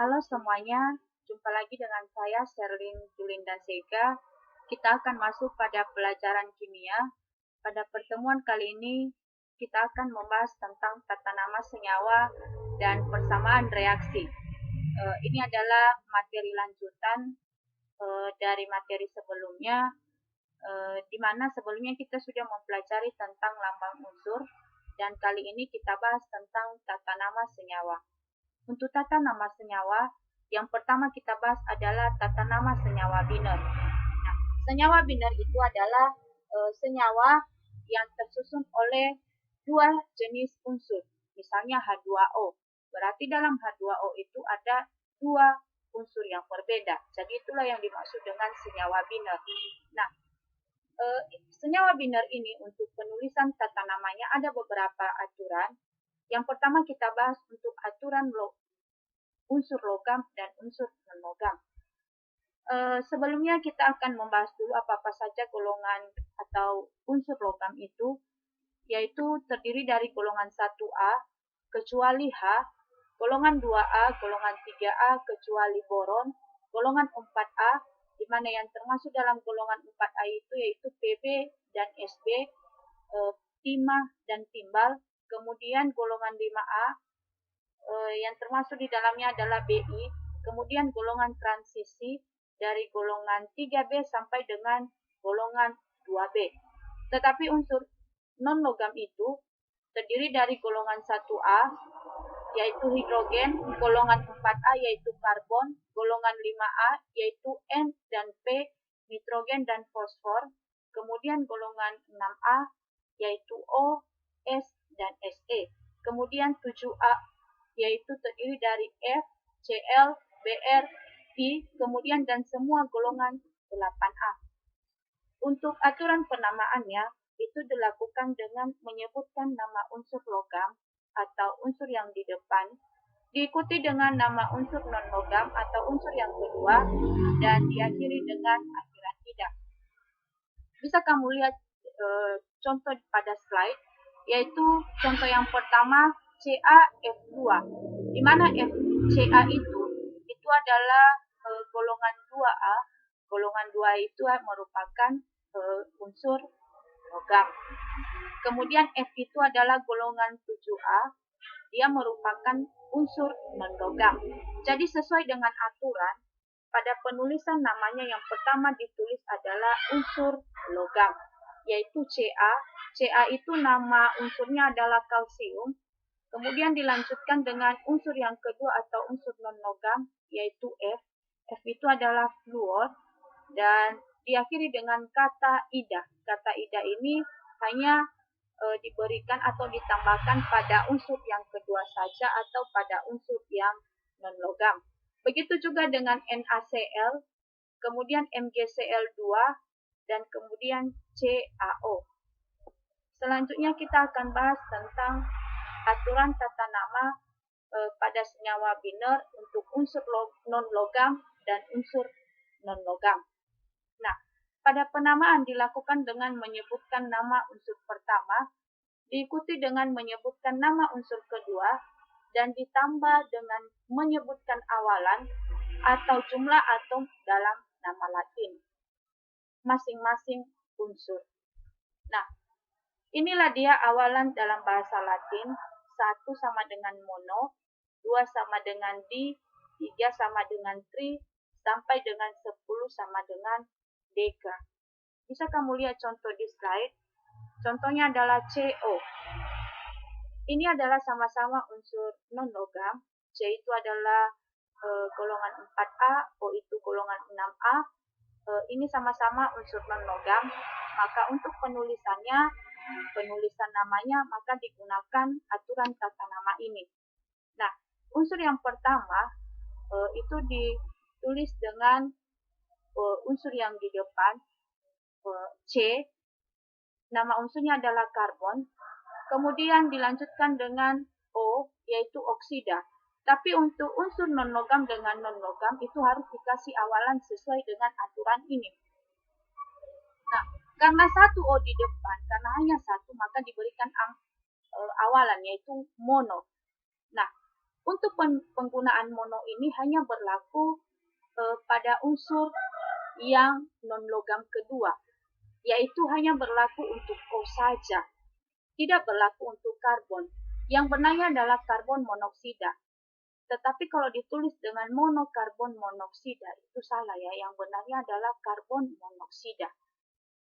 Halo semuanya, jumpa lagi dengan saya Sherlyn Julinda Sega. Kita akan masuk pada pelajaran kimia. Pada pertemuan kali ini, kita akan membahas tentang tata nama senyawa dan persamaan reaksi. Ini adalah materi lanjutan dari materi sebelumnya, di mana sebelumnya kita sudah mempelajari tentang lambang unsur, dan kali ini kita bahas tentang tata nama senyawa. Untuk tata nama senyawa, yang pertama kita bahas adalah tata nama senyawa biner. Nah, senyawa biner itu adalah senyawa yang tersusun oleh dua jenis unsur. Misalnya H2O. Berarti dalam H2O itu ada dua unsur yang berbeda. Jadi itulah yang dimaksud dengan senyawa biner. Nah, senyawa biner ini untuk penulisan tata namanya ada beberapa aturan. Yang pertama kita bahas untuk aturan unsur logam dan unsur non-logam. Sebelumnya kita akan membahas dulu apa-apa saja golongan atau unsur logam itu, yaitu terdiri dari golongan 1A kecuali H, golongan 2A, golongan 3A kecuali boron, golongan 4A, di mana yang termasuk dalam golongan 4A itu yaitu Pb dan Sb, timah dan timbal, kemudian golongan 5A yang termasuk di dalamnya adalah Bi, kemudian golongan transisi dari golongan 3B sampai dengan golongan 2B. Tetapi unsur non-logam itu terdiri dari golongan 1A, yaitu hidrogen, golongan 4A yaitu karbon, golongan 5A yaitu N dan P, nitrogen dan fosfor, kemudian golongan 6A yaitu O, S, dan Se, kemudian 7A yaitu terdiri dari F, Cl, Br, I, kemudian dan semua golongan 8A. Untuk aturan penamaannya, itu dilakukan dengan menyebutkan nama unsur logam atau unsur yang di depan, diikuti dengan nama unsur non-logam atau unsur yang kedua, dan diakhiri dengan akhiran tidak. Bisa kamu lihat contoh pada slide, yaitu contoh yang pertama CaF2, di mana Ca itu adalah golongan 2A. Golongan 2A itu merupakan unsur logam. Kemudian F itu adalah golongan 7A, dia merupakan unsur non-logam. Jadi sesuai dengan aturan, pada penulisan namanya yang pertama ditulis adalah unsur logam, yaitu Ca. Ca itu nama unsurnya adalah kalsium. Kemudian dilanjutkan dengan unsur yang kedua atau unsur non-logam, yaitu F. F itu adalah fluor, dan diakhiri dengan kata ida. Kata ida ini hanya diberikan atau ditambahkan pada unsur yang kedua saja atau pada unsur yang non-logam. Begitu juga dengan NaCl, kemudian MgCl2, dan kemudian CaO. Selanjutnya kita akan bahas tentang aturan tata nama pada senyawa biner untuk unsur non-logam dan unsur non-logam. Nah, pada penamaan dilakukan dengan menyebutkan nama unsur pertama, diikuti dengan menyebutkan nama unsur kedua, dan ditambah dengan menyebutkan awalan atau jumlah atom dalam nama Latin masing-masing unsur. Nah, inilah dia awalan dalam bahasa Latin. 1 sama dengan mono, 2 sama dengan di, 3 sama dengan tri, sampai dengan 10 sama dengan deka. Bisa kamu lihat contoh di slide. Contohnya adalah CO. Ini adalah sama-sama unsur non-logam. C itu adalah golongan 4A, O itu golongan 6A. Ini sama-sama unsur non-logam. Maka untuk penulisan namanya maka digunakan aturan tata nama ini. Nah, unsur yang pertama itu ditulis dengan unsur yang di depan C, nama unsurnya adalah karbon, kemudian dilanjutkan dengan O, yaitu oksida. Tapi untuk unsur non-logam dengan non-logam itu harus dikasih awalan sesuai dengan aturan ini. Nah, karena satu O di depan, karena hanya satu, maka diberikan awalan, yaitu mono. Nah, Untuk penggunaan mono ini hanya berlaku pada unsur yang non-logam kedua, yaitu hanya berlaku untuk O saja, tidak berlaku untuk karbon. Yang benarnya adalah karbon monoksida. Tetapi kalau ditulis dengan monokarbon monoksida, itu salah ya. Yang benarnya adalah karbon monoksida.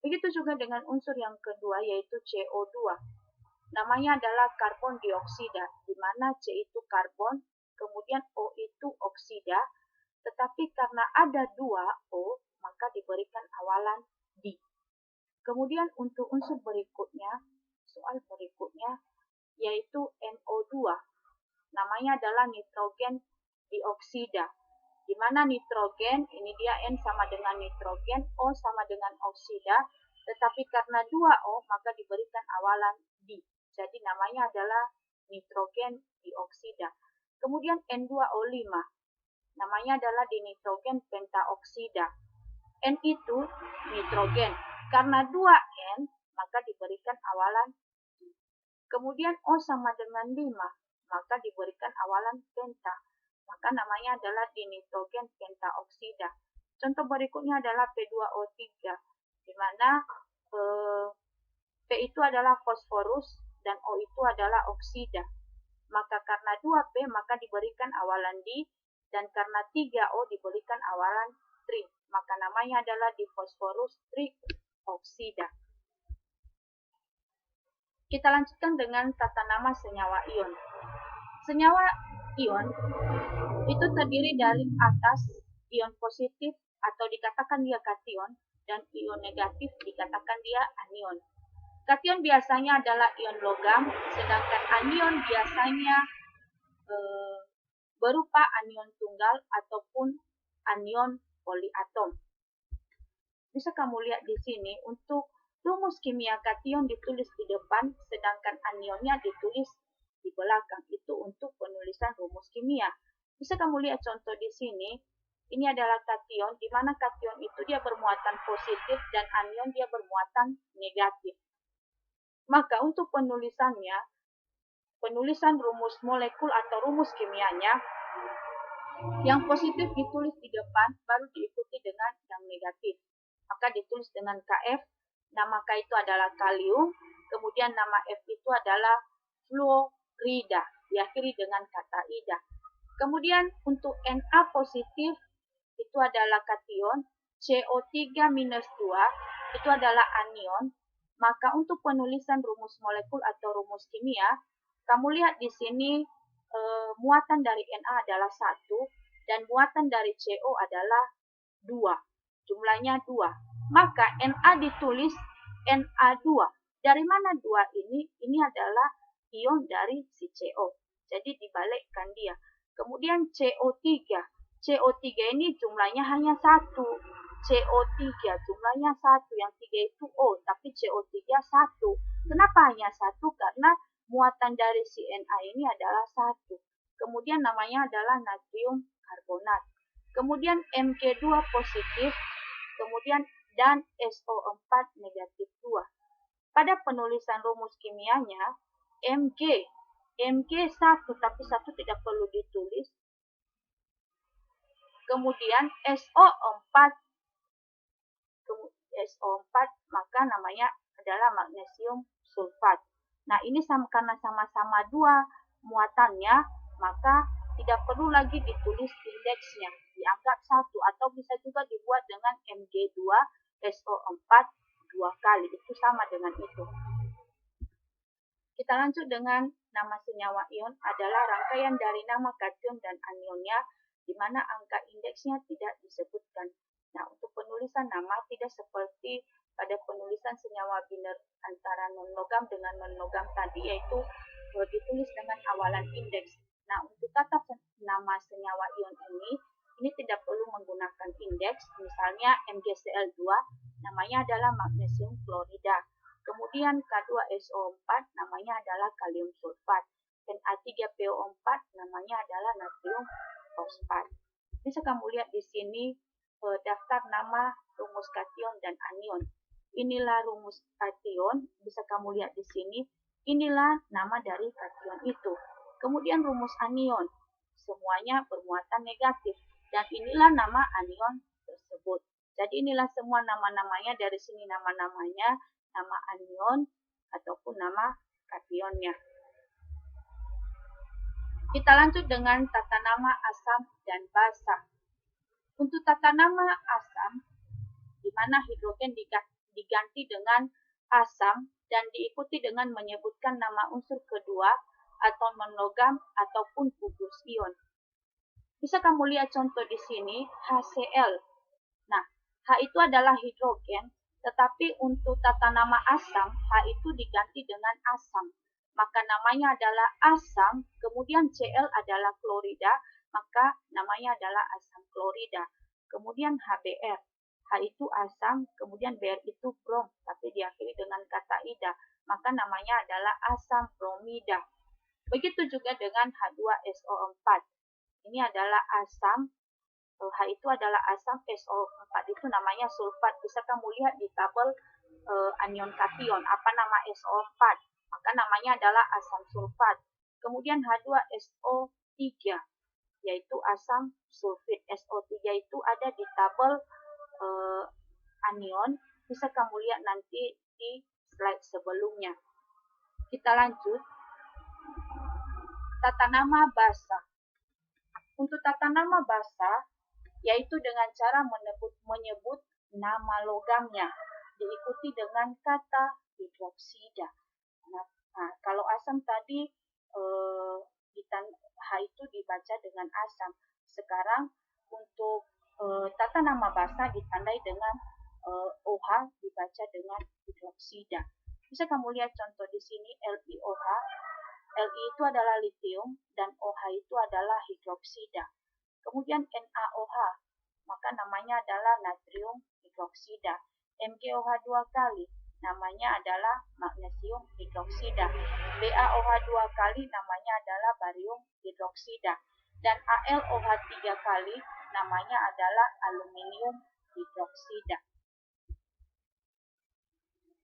Begitu juga dengan unsur yang kedua, yaitu CO2. Namanya adalah karbon dioksida, di mana C itu karbon, kemudian O itu oksida, tetapi karena ada dua O, maka diberikan awalan di. Kemudian untuk unsur berikutnya, soal berikutnya, yaitu NO2. Namanya adalah nitrogen dioksida, di mana nitrogen, ini dia N sama dengan nitrogen, O sama dengan oksida, tetapi karena dua O, maka diberikan awalan di. Jadi namanya adalah nitrogen dioksida. Kemudian N2O5, namanya adalah dinitrogen pentaoksida. N itu nitrogen. Karena 2N, maka diberikan awalan di. Kemudian O sama dengan 5, maka diberikan awalan penta. Maka namanya adalah dinitrogen pentaoksida. Contoh berikutnya adalah P2O3, di mana P itu adalah fosforus dan O itu adalah oksida. Maka karena 2P maka diberikan awalan di, dan karena 3O diberikan awalan tri. Maka namanya adalah difosforus trioksida. Kita lanjutkan dengan tata nama senyawa ion. Senyawa ion itu terdiri dari atas ion positif atau dikatakan dia kation, dan ion negatif dikatakan dia anion. Kation biasanya adalah ion logam, sedangkan anion biasanya berupa anion tunggal ataupun anion poliatom. Bisa kamu lihat di sini, untuk rumus kimia kation ditulis di depan, sedangkan anionnya ditulis di belakang. Itu untuk penulisan rumus kimia. Bisa kamu lihat contoh di sini. Ini adalah kation, di mana kation itu dia bermuatan positif dan anion dia bermuatan negatif. Maka untuk penulisannya, penulisan rumus molekul atau rumus kimianya, yang positif ditulis di depan, baru diikuti dengan yang negatif. Maka ditulis dengan Kf, nama K itu adalah kalium, kemudian nama F itu adalah fluorida, diakhiri dengan kata ida. Kemudian untuk Na positif, itu adalah kation, CO3-2 itu adalah anion. Maka untuk penulisan rumus molekul atau rumus kimia, kamu lihat di sini muatan dari Na adalah 1 dan muatan dari CO adalah 2. Jumlahnya 2. Maka Na ditulis Na2. Dari mana 2 ini? Ini adalah ion dari si CO. Jadi dibalikkan dia. Kemudian CO3. CO3 ini jumlahnya hanya 1. CO3 jumlahnya 1, yang 3 itu O, tapi CO3 1. Kenapa hanya 1? Karena muatan dari si Na ini adalah 1. Kemudian namanya adalah natrium karbonat. Kemudian Mg2 positif, kemudian dan SO4 negatif 2. Pada penulisan rumus kimianya, Mg 1, tapi 1 tidak perlu ditulis. Kemudian SO4, maka namanya adalah magnesium sulfat. Nah, ini karena sama-sama 2 muatannya, maka tidak perlu lagi ditulis indeksnya, dianggap 1, atau bisa juga dibuat dengan Mg2 SO4 2 kali, itu sama dengan itu. Kita lanjut dengan nama senyawa ion adalah rangkaian dari nama kation dan anionnya, di mana angka indeksnya tidak disebutkan. Nah, untuk penulisan nama tidak seperti pada penulisan senyawa biner antara non-logam dengan non-logam tadi, yaitu ditulis dengan awalan indeks. Nah, untuk tata nama senyawa ion ini tidak perlu menggunakan indeks. Misalnya MgCl2, namanya adalah magnesium klorida. Kemudian K2SO4, namanya adalah kalium sulfat. Na3PO4, namanya adalah natrium fosfat. Bisa kamu lihat di sini daftar nama rumus kation dan anion. Inilah rumus kation, bisa kamu lihat di sini. Inilah nama dari kation itu. Kemudian rumus anion. semuanya bermuatan negatif. Dan inilah nama anion tersebut. Jadi inilah semua nama-namanya, dari sini nama-namanya, nama anion ataupun nama kationnya. Kita lanjut dengan tata nama asam dan basa. Untuk tata nama asam, di mana hidrogen diganti dengan asam dan diikuti dengan menyebutkan nama unsur kedua atau non-logam ataupun gugus ion. Bisa kamu lihat contoh di sini, HCl. Nah, H itu adalah hidrogen, tetapi untuk tata nama asam, H itu diganti dengan asam. Maka namanya adalah asam, kemudian Cl adalah klorida, maka namanya adalah asam klorida. Kemudian HBr, H itu asam, kemudian Br itu brom, tapi diakhiri dengan kata ida, maka namanya adalah asam bromida. Begitu juga dengan H2SO4. Ini adalah asam, H itu adalah asam, SO4 itu namanya sulfat. Bisa kamu lihat di tabel anion kation, apa nama SO4? Maka namanya adalah asam sulfat. Kemudian H2SO3, yaitu asam sulfit. SO3 itu ada di tabel anion, bisa kamu lihat nanti di slide sebelumnya. Kita lanjut. Tata nama basa. Untuk tata nama basa, yaitu dengan cara menyebut nama logamnya, diikuti dengan kata hidroksida. Nah, kalau asam tadi H itu dibaca dengan asam. Sekarang untuk tata nama basa ditandai dengan OH dibaca dengan hidroksida. Bisa kamu lihat contoh di sini, LiOH. Li itu adalah litium dan OH itu adalah hidroksida. Kemudian NaOH, maka namanya adalah natrium hidroksida. MgOH 2 kali, namanya adalah magnesium hidroksida. BaOH 2 kali, namanya adalah barium hidroksida. Dan AlOH 3 kali, namanya adalah aluminium hidroksida.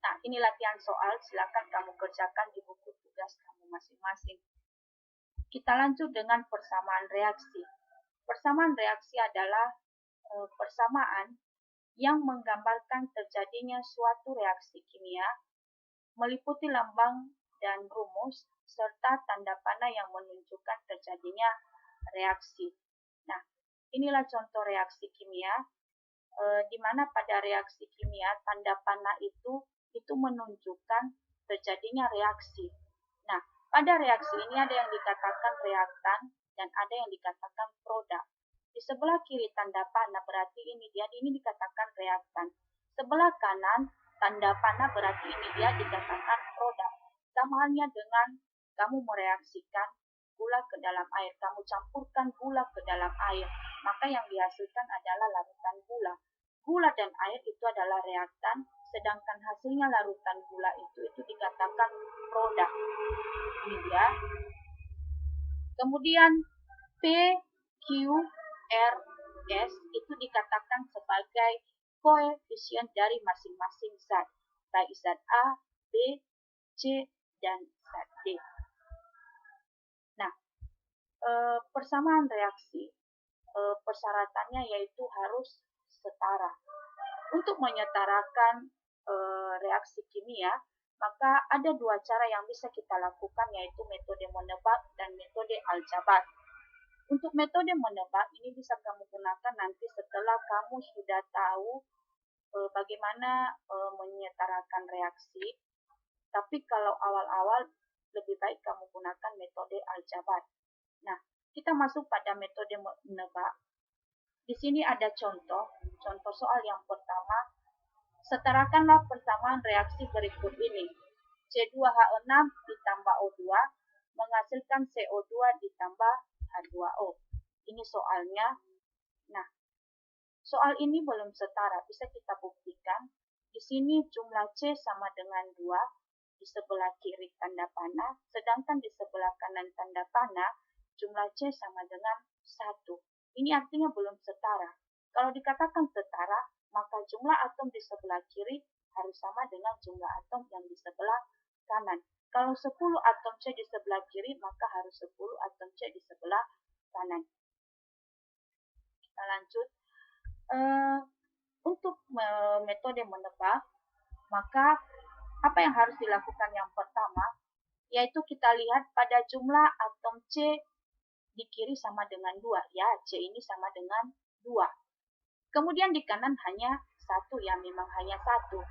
Nah, ini latihan soal, silakan kamu kerjakan di buku tugas kamu masing-masing. Kita lanjut dengan persamaan reaksi. Persamaan reaksi adalah persamaan yang menggambarkan terjadinya suatu reaksi kimia, meliputi lambang dan rumus, serta tanda panah yang menunjukkan terjadinya reaksi. Nah, inilah contoh reaksi kimia, di mana pada reaksi kimia tanda panah itu menunjukkan terjadinya reaksi. Nah, pada reaksi ini ada yang dikatakan reaktan dan ada yang dikatakan produk. Di sebelah kiri tanda panah berarti ini dikatakan reaktan. Sebelah kanan tanda panah berarti ini dia dikatakan produk. Sama halnya dengan kamu mereaksikan gula ke dalam air, kamu campurkan gula ke dalam air, maka yang dihasilkan adalah larutan gula. Gula dan air itu adalah reaktan, sedangkan hasilnya larutan gula itu dikatakan produk. Ini dia. Kemudian P, Q, R, S itu dikatakan sebagai koefisien dari masing-masing zat, baik zat A, B, C, dan zat D. Nah, persamaan reaksi, persyaratannya yaitu harus setara. Untuk menyetarakan reaksi kimia, maka ada dua cara yang bisa kita lakukan, yaitu metode menebak dan metode aljabar. Untuk metode menebak ini bisa kamu gunakan nanti setelah kamu sudah tahu bagaimana menyetarakan reaksi. Tapi kalau awal-awal lebih baik kamu gunakan metode aljabar. Nah, kita masuk pada metode menebak. Di sini ada contoh soal yang pertama. Setarakanlah persamaan reaksi berikut ini. C2H6 ditambah O2 menghasilkan CO2 ditambah H2O. Ini soalnya. Nah, soal ini belum setara, bisa kita buktikan. Di sini jumlah C sama dengan 2, di sebelah kiri tanda panah, sedangkan di sebelah kanan tanda panah, jumlah C sama dengan 1. Ini artinya belum setara. Kalau dikatakan setara, maka jumlah atom di sebelah kiri harus sama dengan jumlah atom yang di sebelah kanan. Kalau 10 atom C di sebelah kiri, maka harus 10 atom C di sebelah kanan. Kita lanjut. Untuk metode menebak, maka apa yang harus dilakukan yang pertama, yaitu kita lihat pada jumlah atom C di kiri sama dengan 2. Ya, C ini sama dengan 2. Kemudian di kanan hanya 1, ya memang hanya 1.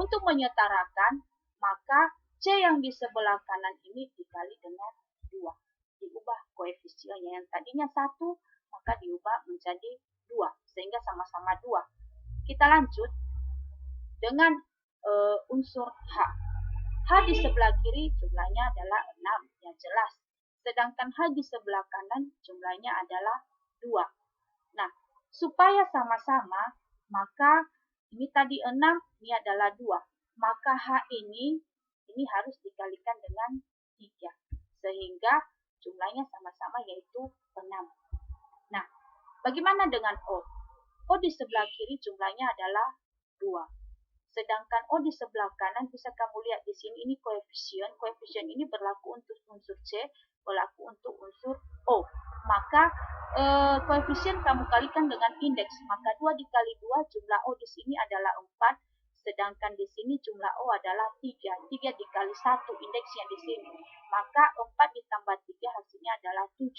Untuk menyetarakan, maka C yang di sebelah kanan ini dikali dengan 2. Diubah koefisiennya. Yang tadinya 1, maka diubah menjadi 2. Sehingga sama-sama 2. Kita lanjut dengan unsur H. H di sebelah kiri jumlahnya adalah 6, ya jelas. Sedangkan H di sebelah kanan jumlahnya adalah 2. Nah, supaya sama-sama, maka ini tadi 6, ini adalah 2. Maka H ini harus dikalikan dengan 3. Sehingga jumlahnya sama-sama yaitu 6. Nah, bagaimana dengan O? O di sebelah kiri jumlahnya adalah 2. Sedangkan O di sebelah kanan bisa kamu lihat di sini ini koefisien. Koefisien ini berlaku untuk unsur C, berlaku untuk unsur O. Maka koefisien kamu kalikan dengan indeks. Maka 2 dikali 2 jumlah O di sini adalah 4. Sedangkan di sini jumlah O adalah 3. 3 dikali 1 indeksnya di sini. Maka 4 ditambah 3 hasilnya adalah 7.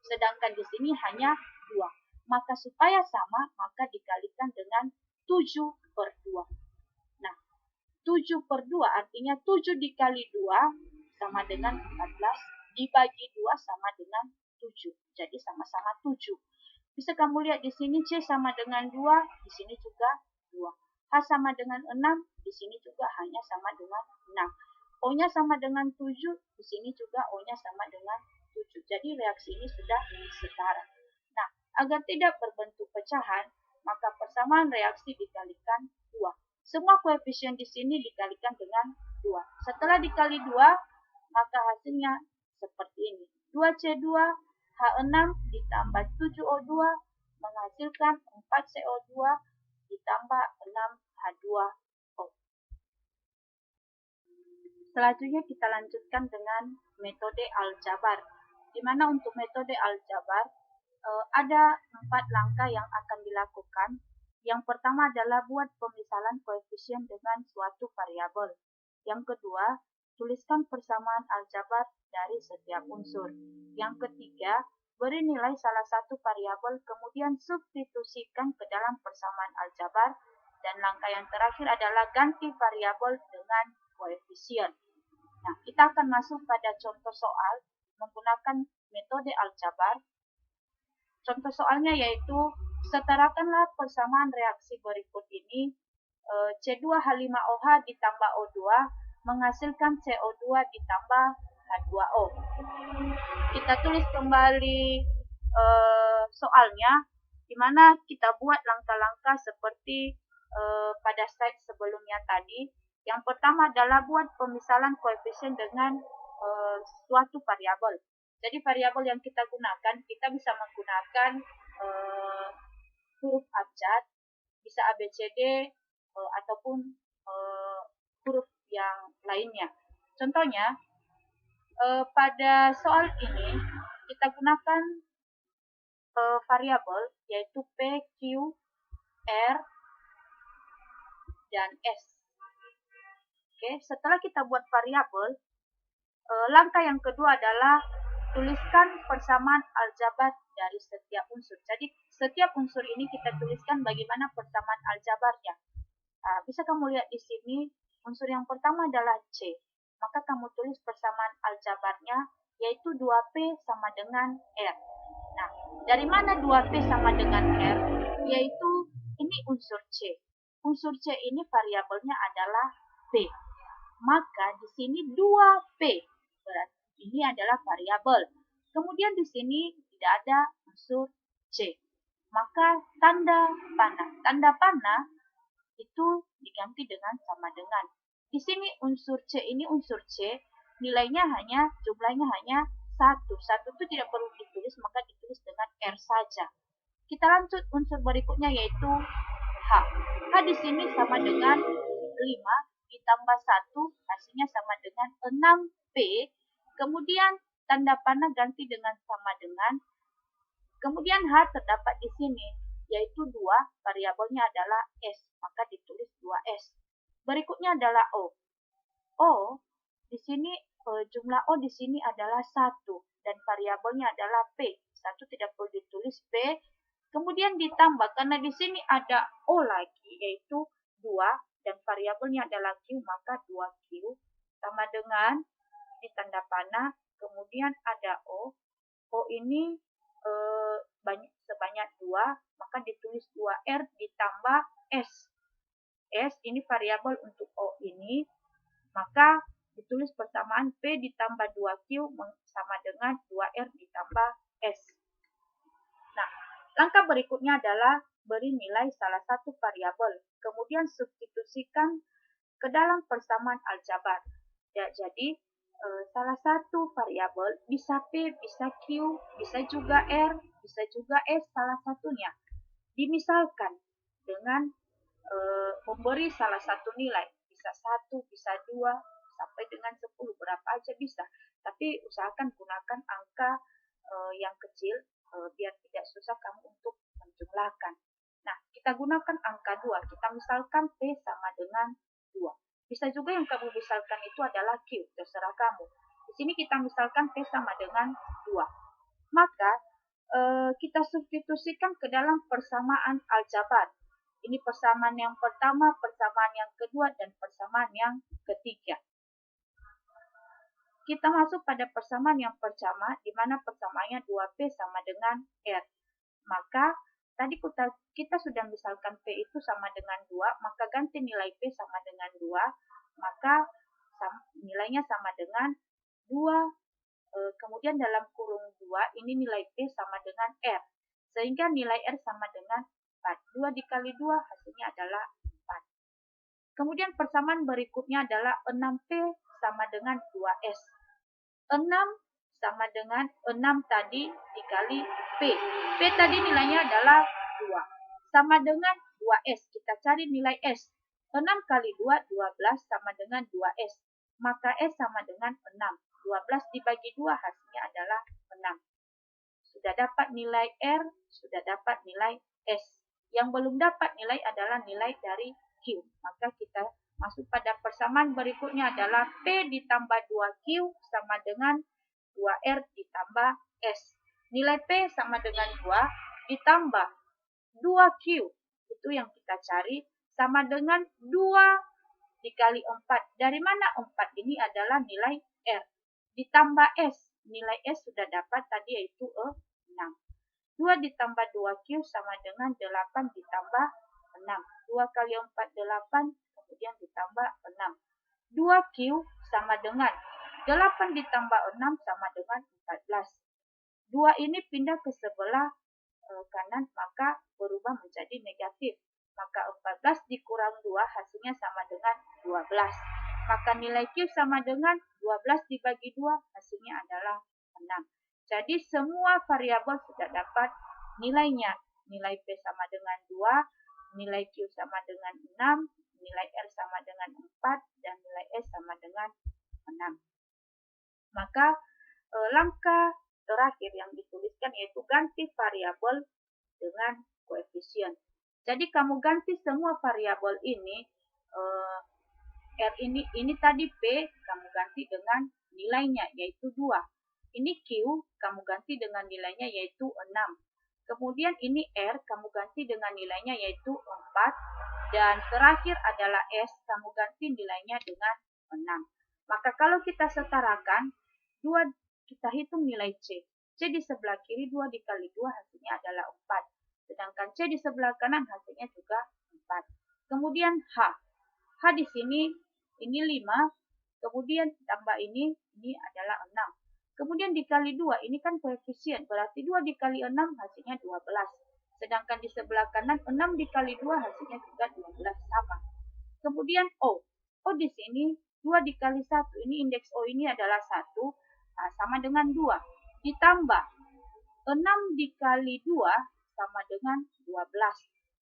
Sedangkan di sini hanya 2. Maka supaya sama, maka dikalikan dengan 7 per 2. Nah, 7 per 2 artinya 7 dikali 2 sama dengan 14. Dibagi 2 sama dengan 7. Jadi sama-sama 7. Bisa kamu lihat di sini C sama dengan 2, di sini juga 2. H sama dengan 6, di sini juga hanya sama dengan 6. O-nya sama dengan 7, di sini juga O-nya sama dengan 7. Jadi reaksi ini sudah setara. Nah, agar tidak berbentuk pecahan, maka persamaan reaksi dikalikan 2. Semua koefisien di sini dikalikan dengan 2. Setelah dikali 2, maka hasilnya seperti ini. 2C2 H6 ditambah 7O2 menghasilkan 4CO2 ditambah 6H2O. Selanjutnya kita lanjutkan dengan metode aljabar. Di mana untuk metode aljabar ada 4 langkah yang akan dilakukan. Yang pertama adalah buat pemisalan koefisien dengan suatu variabel. Yang kedua, tuliskan persamaan aljabar dari setiap unsur. Yang ketiga, beri nilai salah satu variabel, kemudian substitusikan ke dalam persamaan aljabar. Dan langkah yang terakhir adalah ganti variabel dengan koefisien. Nah, kita akan masuk pada contoh soal menggunakan metode aljabar. Contoh soalnya yaitu, setarakanlah persamaan reaksi berikut ini. C2H5OH ditambah O2 menghasilkan CO2 ditambah H2O. Kita tulis kembali soalnya, di mana kita buat langkah-langkah seperti pada slide sebelumnya tadi. Yang pertama adalah buat pemisalan koefisien dengan suatu variabel. Jadi variabel yang kita gunakan, kita bisa menggunakan huruf abjad, bisa ABCD, ataupun huruf yang lainnya. Contohnya, pada soal ini kita gunakan variabel yaitu P, Q, R, dan S. Oke, setelah kita buat variabel, langkah yang kedua adalah tuliskan persamaan aljabar dari setiap unsur. Jadi setiap unsur ini kita tuliskan bagaimana persamaan aljabarnya. Bisa kamu lihat di sini, unsur yang pertama adalah C. Maka kamu tulis persamaan aljabarnya, yaitu 2P sama dengan R. Nah, dari mana 2P sama dengan R? Yaitu ini unsur C. Unsur C ini variabelnya adalah P. Maka di sini 2P. Berarti ini adalah variabel. Kemudian di sini tidak ada unsur C. Maka tanda panah. Tanda panah itu diganti dengan sama dengan. Di sini unsur C ini unsur C, nilainya jumlahnya hanya 1. 1 itu tidak perlu ditulis, maka ditulis dengan R saja. Kita lanjut unsur berikutnya yaitu H. H di sini sama dengan 5 ditambah 1, hasilnya sama dengan 6P. Kemudian tanda panah ganti dengan sama dengan. Kemudian H terdapat di sini, yaitu 2, variabelnya adalah S, maka ditulis 2S. Berikutnya adalah O. O, di sini jumlah O di sini adalah 1, dan variabelnya adalah P. 1 tidak perlu ditulis P. Kemudian ditambah, karena di sini ada O lagi, yaitu 2, dan variabelnya adalah Q, maka 2Q sama dengan ditanda panah, kemudian ada O. O ini sebanyak 2, maka ditulis 2R ditambah S. S ini variabel untuk O ini, maka ditulis persamaan P ditambah 2Q sama dengan 2R ditambah S. Nah, langkah berikutnya adalah beri nilai salah satu variabel, kemudian substitusikan ke dalam persamaan aljabar. Ya, jadi salah satu variabel bisa P, bisa Q, bisa juga R, bisa juga S salah satunya. Dimisalkan dengan memberi salah satu nilai, bisa 1, bisa 2, sampai dengan 10, berapa aja bisa. Tapi usahakan gunakan angka yang kecil biar tidak susah kamu untuk menjumlahkan. Nah, kita gunakan angka 2, kita misalkan P sama dengan 2. Bisa juga yang kamu misalkan itu adalah Q, terserah kamu. Di sini kita misalkan P sama dengan 2. Maka kita substitusikan ke dalam persamaan aljabar. Ini persamaan yang pertama, persamaan yang kedua, dan persamaan yang ketiga. Kita masuk pada persamaan yang pertama, di mana persamaannya 2P sama dengan R. Maka tadi kita sudah misalkan P itu sama dengan 2, maka ganti nilai P sama dengan 2, maka nilainya sama dengan 2, kemudian dalam kurung 2, ini nilai P sama dengan R. Sehingga nilai R sama dengan 4. 2 dikali 2 hasilnya adalah 4. Kemudian persamaan berikutnya adalah 6P sama dengan 2S. 6 sama dengan 6 tadi dikali P. P tadi nilainya adalah 2. Sama dengan 2S. Kita cari nilai S. 6 kali 2, 12 sama dengan 2S. Maka S sama dengan 6. 12 dibagi 2 hasilnya adalah 6. Sudah dapat nilai R, sudah dapat nilai S. Yang belum dapat nilai adalah nilai dari Q. Maka kita masuk pada persamaan berikutnya adalah P ditambah 2Q sama dengan 2R ditambah S. Nilai P sama dengan 2 ditambah 2Q. Itu yang kita cari sama dengan 2 dikali 4. Dari mana 4 ini adalah nilai R. Ditambah S. Nilai S sudah dapat tadi yaitu 6. 2 ditambah 2Q sama dengan 8 ditambah 6. 2 kali 4, 8, kemudian ditambah 6. 2Q sama dengan 8 ditambah 6 sama dengan 14. 2 ini pindah ke sebelah kanan, maka berubah menjadi negatif. Maka 14 dikurang 2 hasilnya sama dengan 12. Maka nilai Q sama dengan 12 dibagi 2 hasilnya adalah 6. Jadi semua variabel sudah dapat nilainya. Nilai P sama dengan 2, nilai Q sama dengan 6, nilai R sama dengan 4, dan nilai S sama dengan 6. Maka langkah terakhir yang dituliskan yaitu ganti variabel dengan koefisien. Jadi kamu ganti semua variabel ini, R ini tadi P, kamu ganti dengan nilainya yaitu 2. Ini Q, kamu ganti dengan nilainya yaitu 6. Kemudian ini R, kamu ganti dengan nilainya yaitu 4. Dan terakhir adalah S, kamu ganti nilainya dengan 6. Maka kalau kita setarakan, 2 kita hitung nilai C. C di sebelah kiri 2 dikali 2 hasilnya adalah 4. Sedangkan C di sebelah kanan hasilnya juga 4. Kemudian H. H di sini ini 5. Kemudian tambah ini adalah 6. Kemudian dikali 2, ini kan koefisien. Berarti 2 dikali 6 hasilnya 12. Sedangkan di sebelah kanan 6 dikali 2 hasilnya juga 12 sama. Kemudian O. O di sini 2 dikali 1. Ini indeks O ini adalah 1. Sama dengan 2. Ditambah 6 dikali 2 sama dengan 12.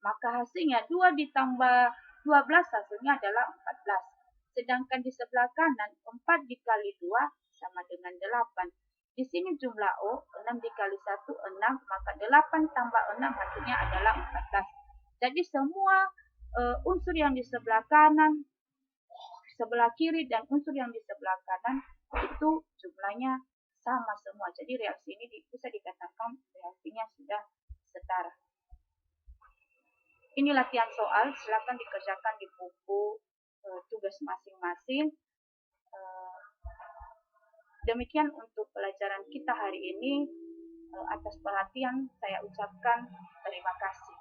Maka hasilnya 2 ditambah 12 hasilnya adalah 14. Sedangkan di sebelah kanan 4 dikali 2 sama dengan 8. Di sini jumlah O, 6 dikali 1, 6, maka 8 tambah 6 hasilnya adalah 14. Jadi semua unsur yang di sebelah kanan, sebelah kiri, dan unsur yang di sebelah kanan itu jumlahnya sama semua. Jadi reaksi ini bisa dikatakan reaksinya sudah setara. Ini latihan soal, silakan dikerjakan di buku tugas masing-masing. Demikian untuk pelajaran kita hari ini. Atas perhatian saya ucapkan terima kasih.